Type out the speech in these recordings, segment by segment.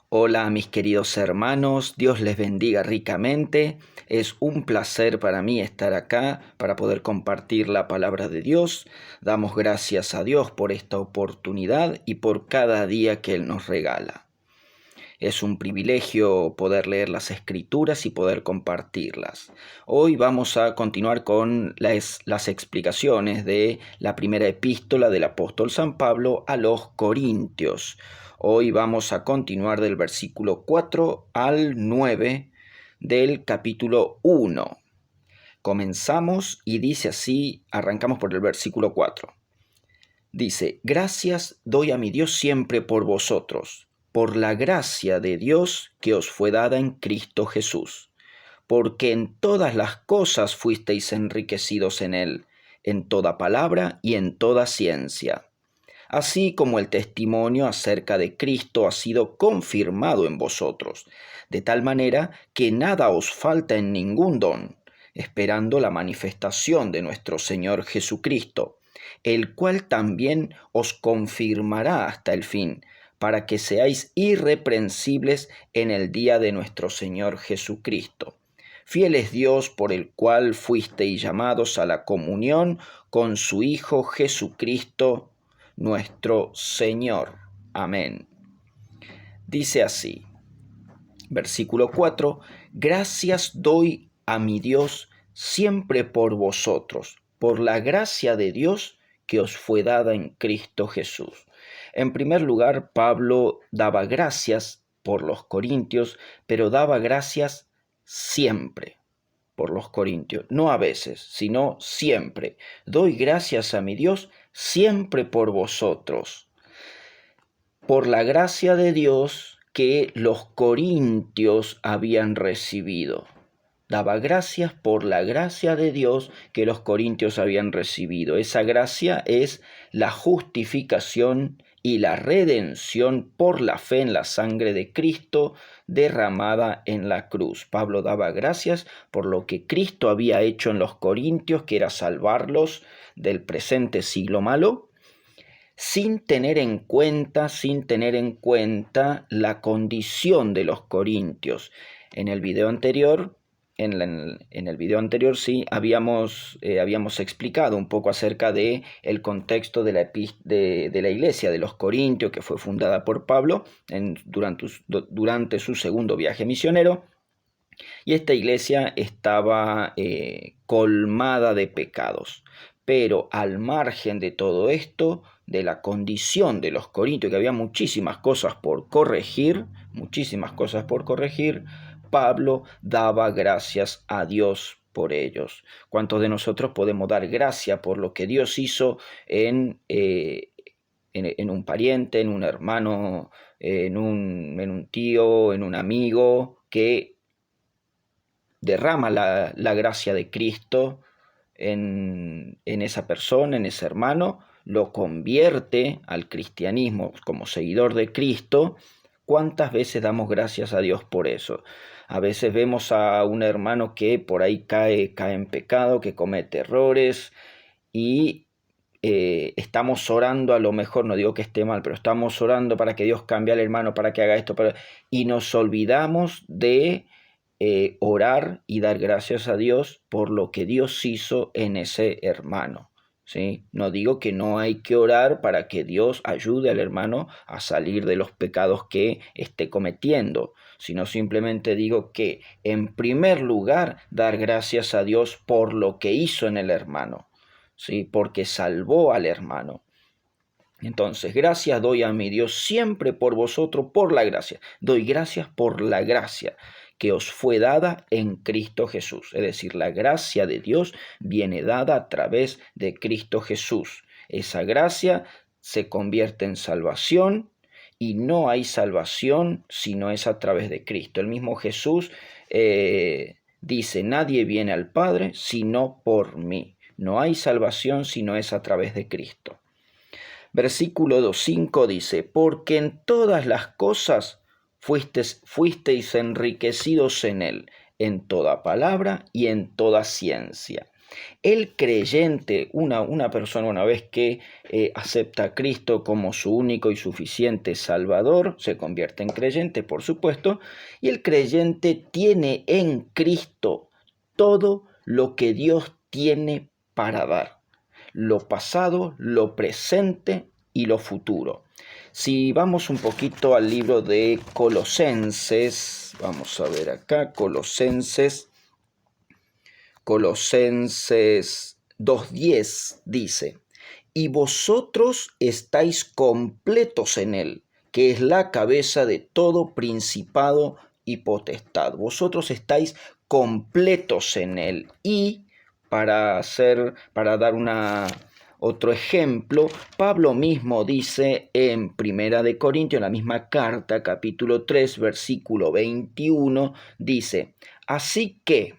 Hola mis queridos hermanos, Dios les bendiga ricamente. Es un placer para mí estar acá para poder compartir la palabra de Dios. Damos gracias a Dios por esta oportunidad y por cada día que Él nos regala. Es un privilegio poder leer las Escrituras y poder compartirlas. Hoy vamos a continuar con las explicaciones de la primera epístola del apóstol San Pablo a los Corintios. Hoy vamos a continuar del versículo 4 al 9 del capítulo 1. Comenzamos y dice así, arrancamos por el versículo 4. Dice, gracias doy a mi Dios siempre por vosotros, por la gracia de Dios que os fue dada en Cristo Jesús, porque en todas las cosas fuisteis enriquecidos en Él, en toda palabra y en toda ciencia, así como el testimonio acerca de Cristo ha sido confirmado en vosotros, de tal manera que nada os falta en ningún don, esperando la manifestación de nuestro Señor Jesucristo, el cual también os confirmará hasta el fin, para que seáis irreprensibles en el día de nuestro Señor Jesucristo. Fiel es Dios por el cual fuisteis llamados a la comunión con su Hijo Jesucristo, nuestro Señor. Amén. Dice así, versículo 4, gracias doy a mi Dios siempre por vosotros, por la gracia de Dios que os fue dada en Cristo Jesús. En primer lugar, Pablo daba gracias por los corintios, pero daba gracias siempre por los corintios, no a veces, sino siempre. Doy gracias a mi Dios siempre por vosotros, por la gracia de Dios que los corintios habían recibido. Daba gracias por la gracia de Dios que los corintios habían recibido. Esa gracia es la justificación y la redención por la fe en la sangre de Cristo derramada en la cruz. Pablo daba gracias por lo que Cristo había hecho en los corintios, que era salvarlos del presente siglo malo, sin tener en cuenta la condición de los corintios. En el video anterior, en el video anterior sí habíamos explicado un poco acerca de el contexto de la iglesia de los Corintios, que fue fundada por Pablo durante su segundo viaje misionero. Y esta iglesia estaba colmada de pecados. Pero al margen de todo esto, de la condición de los corintios, que había muchísimas cosas por corregir, Pablo daba gracias a Dios por ellos. ¿Cuántos de nosotros podemos dar gracia por lo que Dios hizo en un pariente, en un hermano, en un tío, en un amigo, que derrama la gracia de Cristo en esa persona, en ese hermano, lo convierte al cristianismo como seguidor de Cristo? ¿Cuántas veces damos gracias a Dios por eso? A veces vemos a un hermano que por ahí cae en pecado, que comete errores, y estamos orando, a lo mejor, no digo que esté mal, pero estamos orando para que Dios cambie al hermano, para que haga esto, y nos olvidamos de orar y dar gracias a Dios por lo que Dios hizo en ese hermano. ¿Sí? No digo que no hay que orar para que Dios ayude al hermano a salir de los pecados que esté cometiendo, sino simplemente digo que en primer lugar dar gracias a Dios por lo que hizo en el hermano, ¿sí? Porque salvó al hermano. Entonces, gracias doy a mi Dios siempre por vosotros, por la gracia. Doy gracias por la gracia que os fue dada en Cristo Jesús. Es decir, la gracia de Dios viene dada a través de Cristo Jesús. Esa gracia se convierte en salvación, y no hay salvación si no es a través de Cristo. El mismo Jesús dice, nadie viene al Padre sino por mí. No hay salvación si no es a través de Cristo. Versículo 2.5 dice, porque en todas las cosas fuisteis enriquecidos en Él, en toda palabra y en toda ciencia. El creyente, una persona una vez que acepta a Cristo como su único y suficiente Salvador, se convierte en creyente, por supuesto, y el creyente tiene en Cristo todo lo que Dios tiene para dar, lo pasado, lo presente y lo futuro. Si vamos un poquito al libro de Colosenses, vamos a ver acá, Colosenses 2:10 dice, y vosotros estáis completos en él, que es la cabeza de todo principado y potestad. Vosotros estáis completos en él. Y para dar otro ejemplo, Pablo mismo dice en Primera de Corintios, en la misma carta, capítulo 3, versículo 21, dice, así que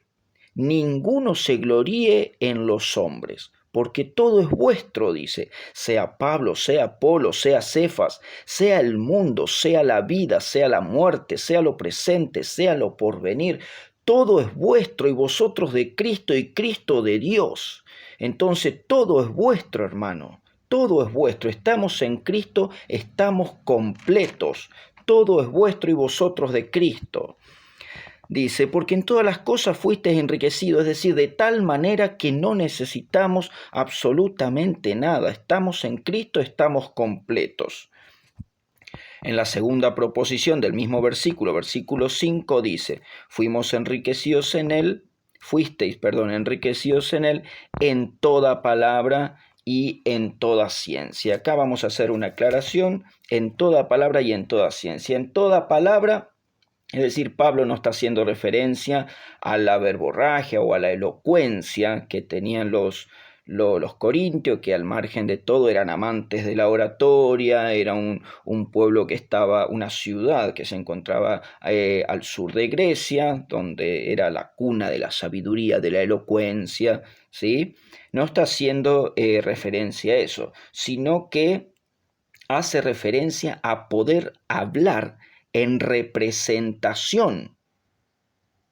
ninguno se gloríe en los hombres, porque todo es vuestro, dice, sea Pablo, sea Apolo, sea Cefas, sea el mundo, sea la vida, sea la muerte, sea lo presente, sea lo porvenir, todo es vuestro y vosotros de Cristo y Cristo de Dios. Entonces todo es vuestro, hermano, todo es vuestro. Estamos en Cristo, estamos completos. Todo es vuestro y vosotros de Cristo. Dice, porque en todas las cosas fuisteis enriquecidos, es decir, de tal manera que no necesitamos absolutamente nada. Estamos en Cristo, estamos completos. En la segunda proposición del mismo versículo 5 dice, enriquecidos en él en toda palabra y en toda ciencia. Acá vamos a hacer una aclaración, en toda palabra y en toda ciencia. En toda palabra, es decir, Pablo no está haciendo referencia a la verborragia o a la elocuencia que tenían los corintios, que al margen de todo eran amantes de la oratoria, era un pueblo que estaba, una ciudad que se encontraba al sur de Grecia, donde era la cuna de la sabiduría, de la elocuencia, ¿sí? No está haciendo referencia a eso, sino que hace referencia a poder hablar en representación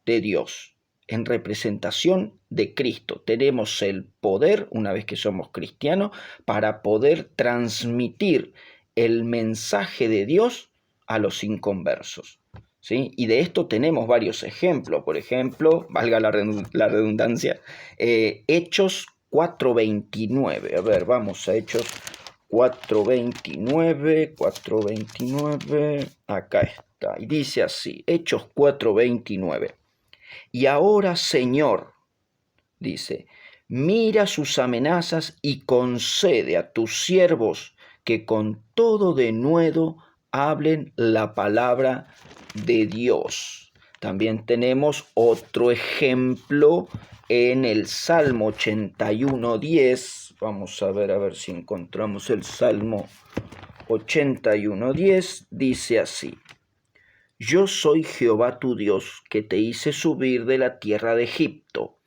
de Dios, en representación de Cristo. Tenemos el poder, una vez que somos cristianos, para poder transmitir el mensaje de Dios a los inconversos. ¿Sí? Y de esto tenemos varios ejemplos. Por ejemplo, valga la redundancia, Hechos 4:29. A ver, vamos a Hechos 4:29, acá está, y dice así, Hechos 4:29, y ahora, Señor, dice, mira sus amenazas y concede a tus siervos que con todo denuedo hablen la palabra de Dios. También tenemos otro ejemplo en el Salmo 81:10. Vamos a ver si encontramos el Salmo 81:10. Dice así, yo soy Jehová tu Dios, que te hice subir de la tierra de Egipto.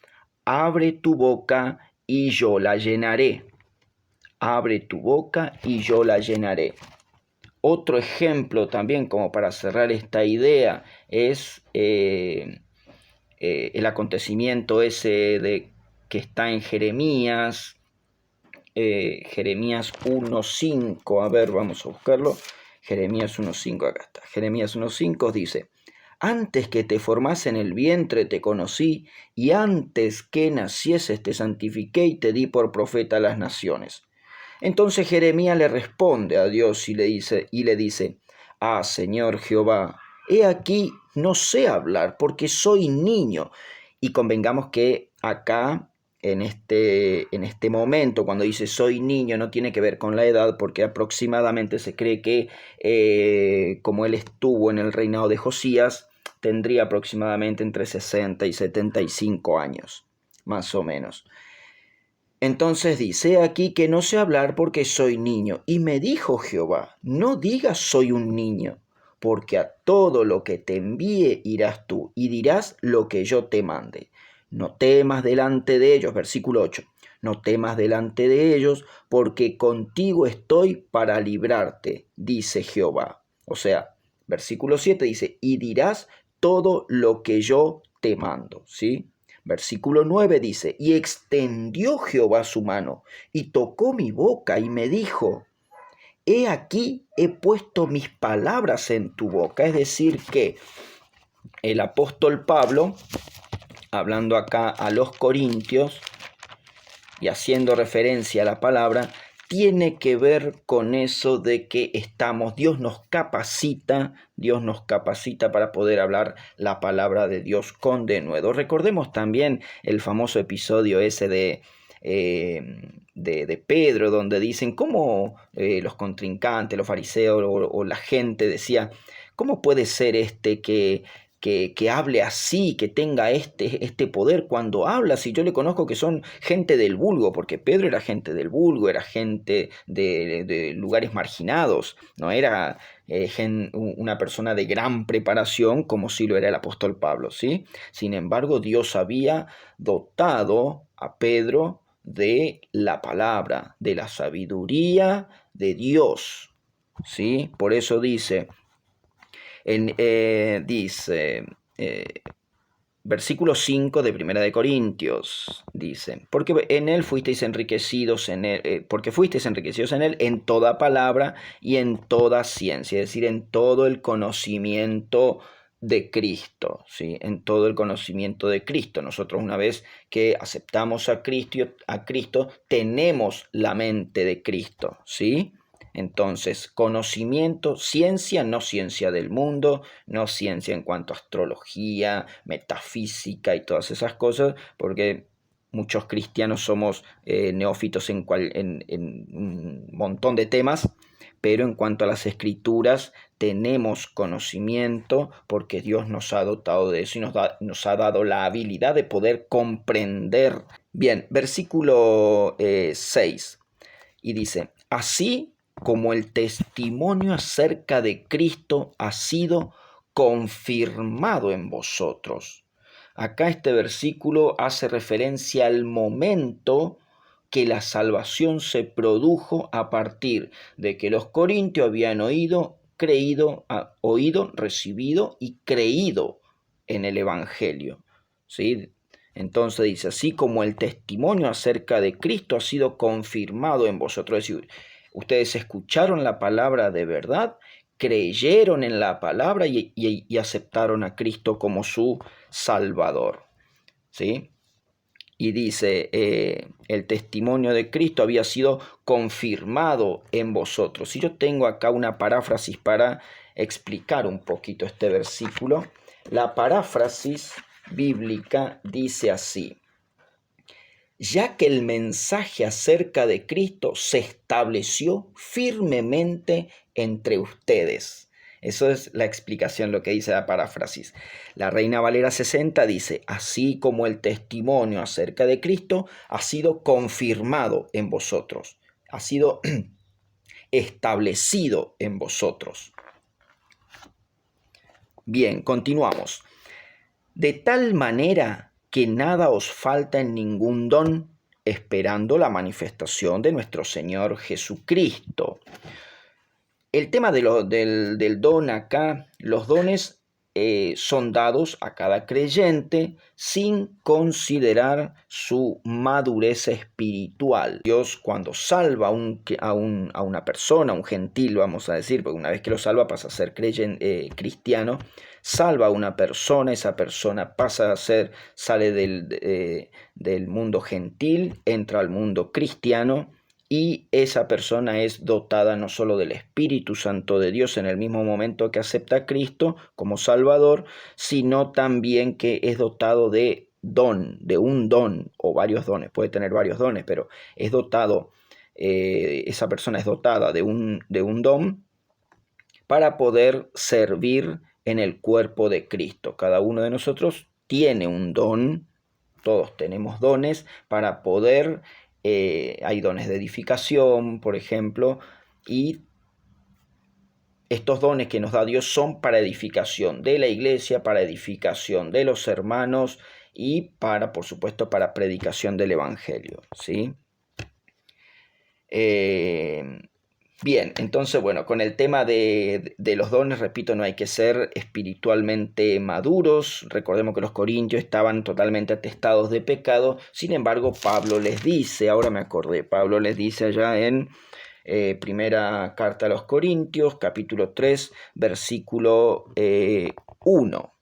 Abre tu boca y yo la llenaré. Abre tu boca y yo la llenaré. Otro ejemplo también, como para cerrar esta idea, es el acontecimiento ese que está en Jeremías 1:5. A ver, vamos a buscarlo. Jeremías 1:5, acá está. Jeremías 1:5 dice, antes que te formase en el vientre te conocí, y antes que nacieses te santifiqué y te di por profeta a las naciones. Entonces Jeremías le responde a Dios y le dice, ah, Señor Jehová, he aquí no sé hablar porque soy niño. Y convengamos que acá, en este momento, cuando dice soy niño, no tiene que ver con la edad, porque aproximadamente se cree que como él estuvo en el reinado de Josías, tendría aproximadamente entre 60 y 75 años, más o menos. Entonces dice aquí que no sé hablar porque soy niño. Y me dijo Jehová, no digas soy un niño, porque a todo lo que te envíe irás tú y dirás lo que yo te mande. No temas delante de ellos, versículo 8. No temas delante de ellos, porque contigo estoy para librarte, dice Jehová. O sea, versículo 7 dice, y dirás todo lo que yo te mando, ¿sí? Versículo 9 dice, y extendió Jehová su mano y tocó mi boca y me dijo, he aquí, he puesto mis palabras en tu boca. Es decir, que el apóstol Pablo, hablando acá a los corintios y haciendo referencia a la palabra, tiene que ver con eso de que Dios nos capacita para poder hablar la palabra de Dios con denuedo. Recordemos también el famoso episodio ese de Pedro, donde dicen cómo los contrincantes, los fariseos o la gente decía, ¿cómo puede ser que hable así, que tenga este poder cuando habla? Si yo le conozco que son gente del vulgo, porque Pedro era gente del vulgo, era gente de lugares marginados, no era una persona de gran preparación como sí lo era el apóstol Pablo, ¿sí? Sin embargo, Dios había dotado a Pedro de la palabra, de la sabiduría de Dios, ¿sí? Por eso dice, versículo 5 de Primera de Corintios, dice, porque en él fuisteis enriquecidos porque fuisteis enriquecidos en él en toda palabra y en toda ciencia, es decir, en todo el conocimiento de Cristo, ¿sí? En todo el conocimiento de Cristo. Nosotros, una vez que aceptamos a Cristo, tenemos la mente de Cristo, ¿sí? Entonces, conocimiento, ciencia, no ciencia del mundo, no ciencia en cuanto a astrología, metafísica y todas esas cosas, porque muchos cristianos somos neófitos en un montón de temas, pero en cuanto a las escrituras tenemos conocimiento porque Dios nos ha dotado de eso y nos ha dado la habilidad de poder comprender. Bien, versículo 6, y dice, así como el testimonio acerca de Cristo ha sido confirmado en vosotros. Acá este versículo hace referencia al momento que la salvación se produjo a partir de que los corintios habían oído, recibido y creído en el Evangelio, ¿sí? Entonces dice, así como el testimonio acerca de Cristo ha sido confirmado en vosotros. Es decir, ustedes escucharon la palabra de verdad, creyeron en la palabra y aceptaron a Cristo como su Salvador, ¿sí? Y dice, el testimonio de Cristo había sido confirmado en vosotros. Si yo tengo acá una paráfrasis para explicar un poquito este versículo, la paráfrasis bíblica dice así, ya que el mensaje acerca de Cristo se estableció firmemente entre ustedes. Eso es la explicación, lo que dice la paráfrasis. La Reina Valera 60 dice, así como el testimonio acerca de Cristo ha sido confirmado en vosotros, ha sido establecido en vosotros. Bien, continuamos. De tal manera que nada os falta en ningún don, esperando la manifestación de nuestro Señor Jesucristo. El tema del don acá, los dones son dados a cada creyente sin considerar su madurez espiritual. Dios, cuando salva a una persona, a un gentil, vamos a decir, porque una vez que lo salva pasa a ser cristiano, salva a una persona, esa persona sale del mundo gentil, entra al mundo cristiano, y esa persona es dotada no solo del Espíritu Santo de Dios en el mismo momento que acepta a Cristo como Salvador, sino también que es dotado de un don o varios dones, puede tener varios dones, pero es dotado, esa persona es dotada de un don para poder servir en el cuerpo de Cristo. Cada uno de nosotros tiene un don, todos tenemos dones para poder, hay dones de edificación, por ejemplo, y estos dones que nos da Dios son para edificación de la iglesia, para edificación de los hermanos y por supuesto, para predicación del Evangelio, ¿sí? Bien, entonces, bueno, con el tema de los dones, repito, no hay que ser espiritualmente maduros. Recordemos que los corintios estaban totalmente atestados de pecado. Sin embargo, Pablo les dice, ahora me acordé, Pablo les dice allá en primera carta a los Corintios, capítulo 3, versículo 1.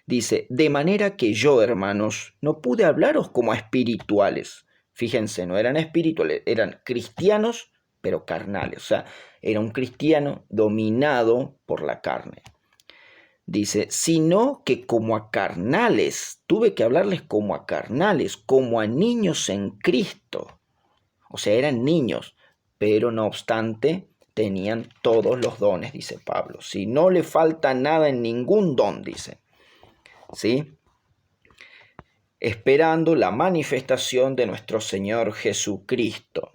Dice, de manera que yo, hermanos, no pude hablaros como a espirituales. Fíjense, no eran espirituales, eran cristianos, pero carnales. O sea, era un cristiano dominado por la carne. Dice, sino que como a carnales, tuve que hablarles como a carnales, como a niños en Cristo. O sea, eran niños, pero no obstante tenían todos los dones, dice Pablo. Si no le falta nada en ningún don, dice. ¿Sí? Esperando la manifestación de nuestro Señor Jesucristo,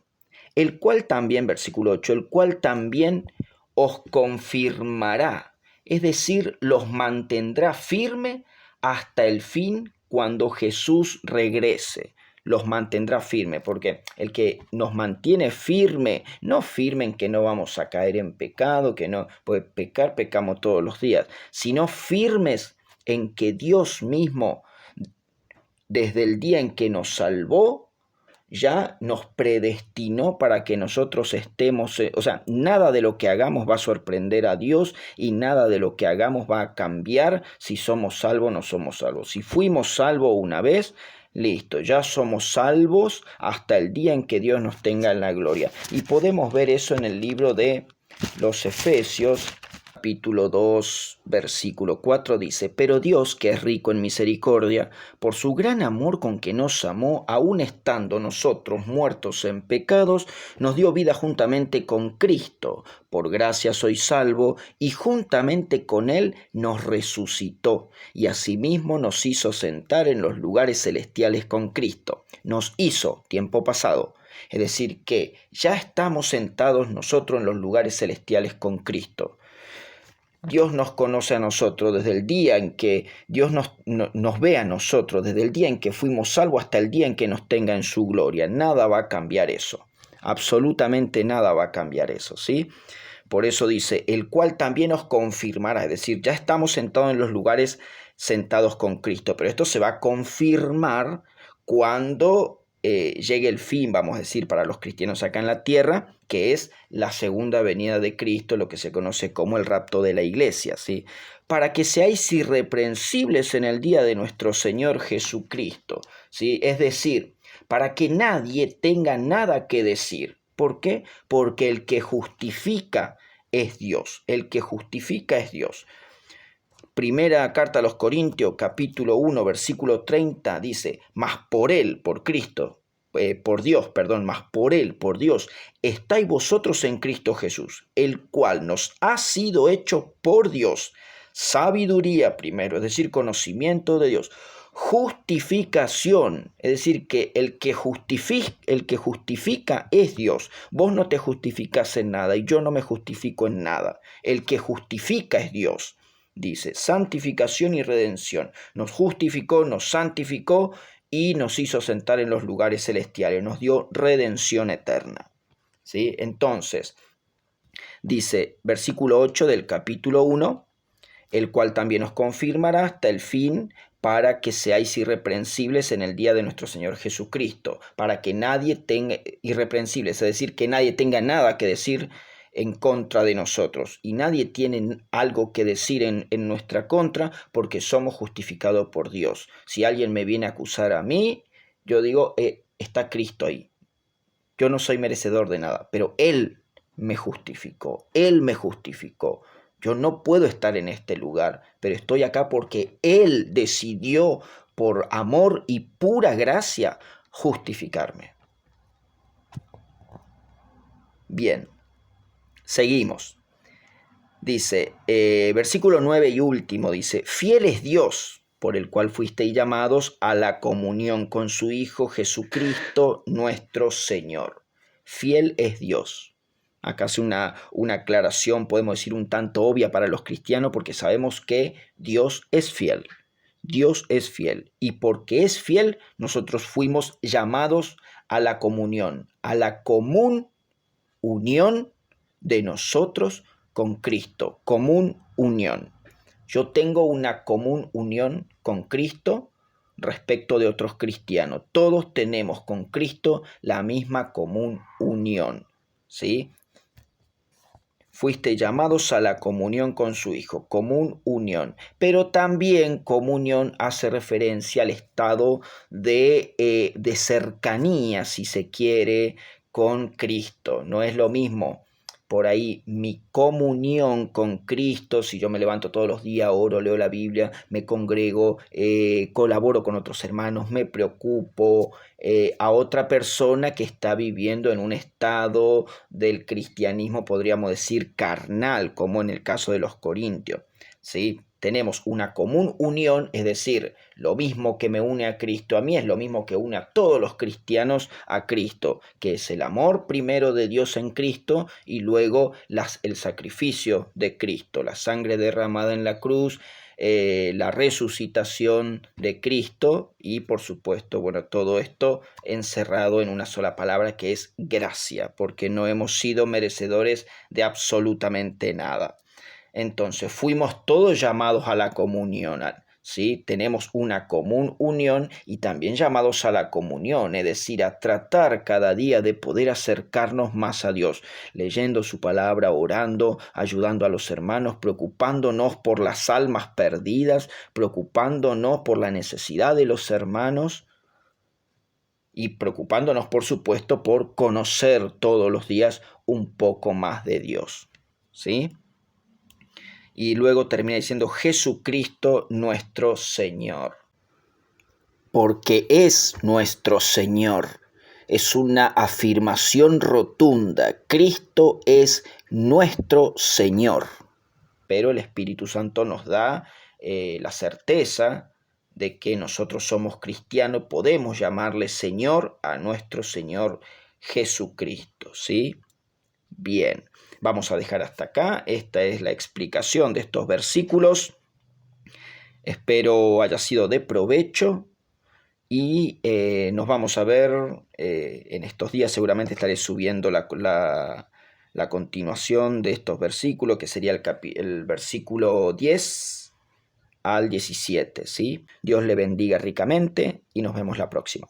el cual también, versículo 8, el cual también os confirmará, es decir, los mantendrá firme hasta el fin cuando Jesús regrese. Los mantendrá firme, porque el que nos mantiene firme, no firme en que no vamos a caer en pecado, que no, pues pecar, pecamos todos los días, sino firmes en que Dios mismo, desde el día en que nos salvó, ya nos predestinó para que nosotros estemos, o sea, nada de lo que hagamos va a sorprender a Dios y nada de lo que hagamos va a cambiar si somos salvos o no somos salvos. Si fuimos salvos una vez, listo, ya somos salvos hasta el día en que Dios nos tenga en la gloria. Y podemos ver eso en el libro de los Efesios, capítulo 2, versículo 4 dice, pero Dios, que es rico en misericordia, por su gran amor con que nos amó, aun estando nosotros muertos en pecados, nos dio vida juntamente con Cristo. Por gracia sois salvo, y juntamente con Él nos resucitó, y asimismo nos hizo sentar en los lugares celestiales con Cristo. Nos hizo, tiempo pasado. Es decir, que ya estamos sentados nosotros en los lugares celestiales con Cristo. Dios nos conoce a nosotros desde el día en que Dios nos ve a nosotros, desde el día en que fuimos salvos hasta el día en que nos tenga en su gloria. Nada va a cambiar eso. Absolutamente nada va a cambiar eso, ¿sí? Por eso dice, el cual también nos confirmará, es decir, ya estamos sentados en los lugares sentados con Cristo, pero esto se va a confirmar cuando llegue el fin, vamos a decir, para los cristianos acá en la tierra, que es la segunda venida de Cristo, lo que se conoce como el rapto de la iglesia, ¿sí? Para que seáis irreprensibles en el día de nuestro Señor Jesucristo, ¿sí? Es decir, para que nadie tenga nada que decir. ¿Por qué? Porque el que justifica es Dios, el que justifica es Dios. Primera carta a los Corintios, capítulo 1, versículo 30, dice, mas por Él, por Cristo, por Dios, perdón, mas por Él, por Dios, estáis vosotros en Cristo Jesús, el cual nos ha sido hecho por Dios, sabiduría primero, es decir, conocimiento de Dios, justificación, es decir, que el que justifica es Dios. Vos no te justificás en nada y yo no me justifico en nada. El que justifica es Dios. Dice, santificación y redención. Nos justificó, nos santificó y nos hizo sentar en los lugares celestiales. Nos dio redención eterna. ¿Sí? Entonces, dice, versículo 8 del capítulo 1, el cual también os confirmará hasta el fin para que seáis irreprensibles en el día de nuestro Señor Jesucristo, para que nadie tenga irreprensibles, es decir, que nadie tenga nada que decir en contra de nosotros. Y nadie tiene algo que decir en nuestra contra porque somos justificados por Dios. Si alguien me viene a acusar a mí, yo digo, está Cristo ahí. Yo no soy merecedor de nada, pero Él me justificó. Él me justificó. Yo no puedo estar en este lugar, pero estoy acá porque Él decidió por amor y pura gracia justificarme. Bien. Seguimos. Dice, versículo 9 y último, dice, fiel es Dios, por el cual fuisteis llamados a la comunión con su Hijo Jesucristo nuestro Señor. Fiel es Dios. Acá hace una aclaración, podemos decir un tanto obvia para los cristianos, porque sabemos que Dios es fiel. Dios es fiel. Y porque es fiel, nosotros fuimos llamados a la comunión, a la común unión de nosotros con Cristo, común unión. Yo tengo una común unión con Cristo respecto de otros cristianos. Todos tenemos con Cristo la misma común unión, ¿sí? Fuiste llamados a la comunión con su Hijo, común unión. Pero también comunión hace referencia al estado de cercanía, si se quiere, con Cristo. No es lo mismo por ahí mi comunión con Cristo, si yo me levanto todos los días, oro, leo la Biblia, me congrego, colaboro con otros hermanos, me preocupo, a otra persona que está viviendo en un estado del cristianismo, podríamos decir, carnal, como en el caso de los corintios, ¿sí? Tenemos una común unión, es decir, lo mismo que me une a Cristo a mí es lo mismo que une a todos los cristianos a Cristo, que es el amor primero de Dios en Cristo y luego el sacrificio de Cristo, la sangre derramada en la cruz, la resucitación de Cristo y por supuesto, bueno, todo esto encerrado en una sola palabra que es gracia, porque no hemos sido merecedores de absolutamente nada. Entonces, fuimos todos llamados a la comunión, ¿sí? Tenemos una común unión y también llamados a la comunión, es decir, a tratar cada día de poder acercarnos más a Dios, leyendo su palabra, orando, ayudando a los hermanos, preocupándonos por las almas perdidas, preocupándonos por la necesidad de los hermanos y preocupándonos, por supuesto, por conocer todos los días un poco más de Dios, ¿sí? Y luego termina diciendo Jesucristo nuestro Señor. Porque es nuestro Señor. Es una afirmación rotunda. Cristo es nuestro Señor. Pero el Espíritu Santo nos da la certeza de que nosotros somos cristianos, podemos llamarle Señor a nuestro Señor Jesucristo, ¿sí? Bien, vamos a dejar hasta acá. Esta es la explicación de estos versículos. Espero haya sido de provecho y nos vamos a ver en estos días. Seguramente estaré subiendo la continuación de estos versículos, que sería el versículo 10 al 17, ¿sí? Dios le bendiga ricamente y nos vemos la próxima.